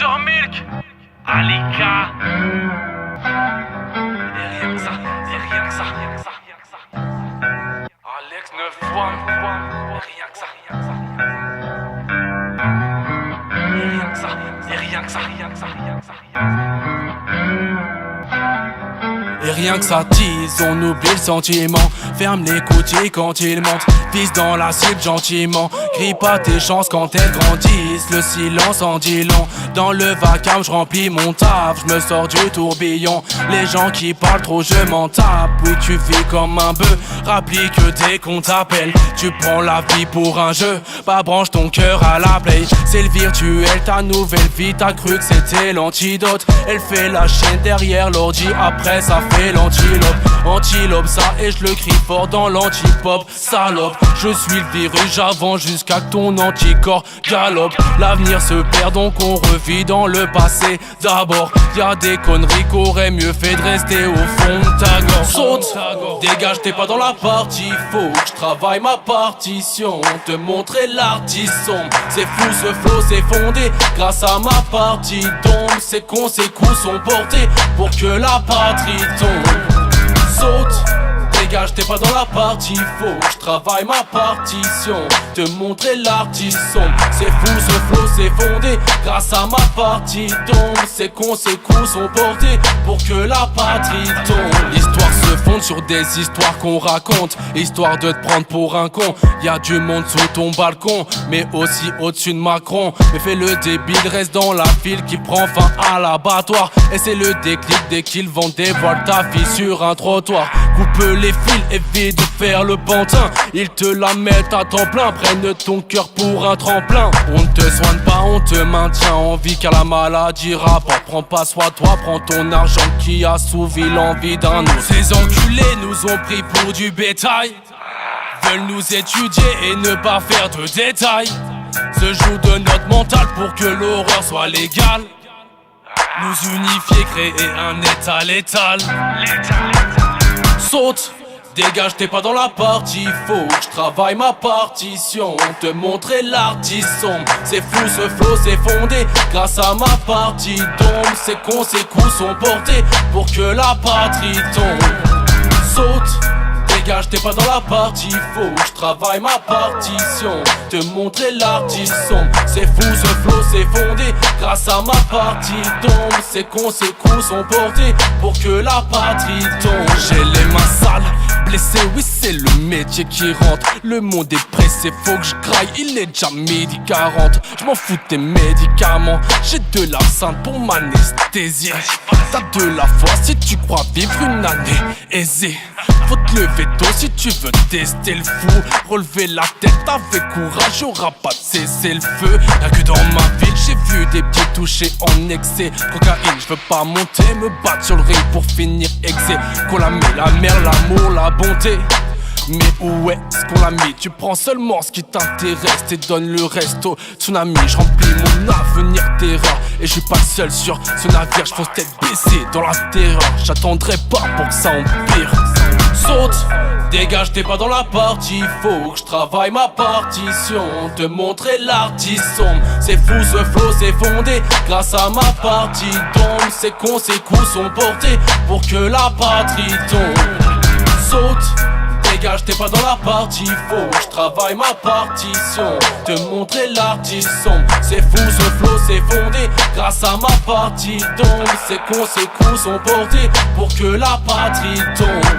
Pure Milk, Alika. Et rien que ça, et rien que ça, rien que ça, rien que ça. Alex 9 fois, et rien que ça, rien que ça. Et rien que ça, et rien que ça, rien que ça, rien que ça, rien que ça. Et rien que ça tease, on oublie le sentiment. Ferme les côtiers quand ils montent, vise dans la cible gentiment. Crie pas tes chances quand elles grandissent, le silence en dit long. Dans le vacarme je remplis mon taf, je me sors du tourbillon. Les gens qui parlent trop je m'en tape. Oui tu vis comme un bœuf, rapplis que dès qu'on t'appelle tu prends la vie pour un jeu. Bah branche ton cœur à la play, c'est le virtuel, ta nouvelle vie. T'as cru que c'était l'antidote, elle fait la chaîne derrière l'ordi, après ça fait l'antilope. Antilope ça et je le crie fort dans l'antipop. Salope, je suis le virus, j'avance jusqu'à que ton anticorps galope. L'avenir se perd donc on revit dans le passé. D'abord, y'a des conneries qu'aurait mieux fait de rester au fond de ta gorge. Saute, dégage, t'es pas dans la partie. Faut que je travaille ma partition, te montrer l'artiste sombre. C'est fou ce flow, c'est fondé grâce à ma partie d'ombre. C'est con, ces coups sont portés pour que la patrie tombe. Saute, dégage, t'es pas dans la partie. Faut que je travaille ma partition, te montrer l'artiste sombre. C'est fou ce flow, c'est fondé grâce à ma partie d'ombre. C'est con, ces coups sont portés pour que la patrie tombe. L'histoire se fonde sur des histoires qu'on raconte, histoire de te prendre pour un con. Y'a du monde sous ton balcon, mais aussi au-dessus de Macron. Mais fais le débile, reste dans la file qui prend fin à l'abattoir. Et c'est le déclic dès qu'ils vont dévoiler ta fille sur un trottoir. Coupe les fils, évite de faire le pantin. Ils te la mettent à temps plein, prennent ton cœur pour un tremplin. On ne te soigne pas, on te maintient en vie car la maladie rapporte. Prends pas soin de toi, prends ton argent qui a assouvi l'envie d'un autre. Ces enculés nous ont pris pour du bétail, veulent nous étudier et ne pas faire de détails. Se jouent de notre mental pour que l'horreur soit légale. Nous unifier, créer un état létal. Saute, dégage, t'es pas dans la partie. Faut que je travaille ma partition, te montrer l'artiste sombre. C'est fou ce flow, c'est fondé grâce à ma partie d'ombre. C'est con, ces coups sont portés pour que la patrie tombe. Saute, dégage, t'es pas dans la partie. Faut que je travaille ma partition, te montrer l'artiste sombre. C'est fou ce flow, c'est fondé grâce à ma partie d'ombre. C'est con, ces coups sont portés pour que la patrie tombe. J'ai les mains sales, blessé, oui c'est le métier qui rentre. Le monde est pressé, faut que je graille, il est déjà 12h40. Je m'en fous de tes médicaments, j'ai de l'absinthe pour m'anesthésier. T'as de la foi si tu crois vivre une année aisée. Faut te lever tôt si tu veux tester le fou. Relever la tête avec courage, y'aura pas de cesser le feu. Y'a que dans ma ville, j'ai vu des petits touchés en excès. Cocaïne, je veux pas monter, me battre sur le ring pour finir exé. Qu'on la met, la mer, l'amour, la bonté. Mais où est-ce qu'on l'a mis? Tu prends seulement ce qui t'intéresse et donnes le reste au tsunami. Je remplis mon avenir terreur et je suis pas seul sur ce navire. Je fonce tête baissée dans la terreur, j'attendrai pas pour que ça empire. Saute, dégage, t'es pas dans la partie. Faut que je travaille ma partition, te montrer l'artiste sombre. C'est fou ce flow, c'est fondé grâce à ma partie d'ombre. C'est con, ces coups sont portés pour que la patrie tombe. Saute, dégage, t'es pas dans la partie. Faut que je travaille ma partition, te montrer l'artiste sombre. C'est fou ce flow, c'est fondé grâce à ma partie d'ombre. C'est con, ces coups sont portés pour que la patrie tombe.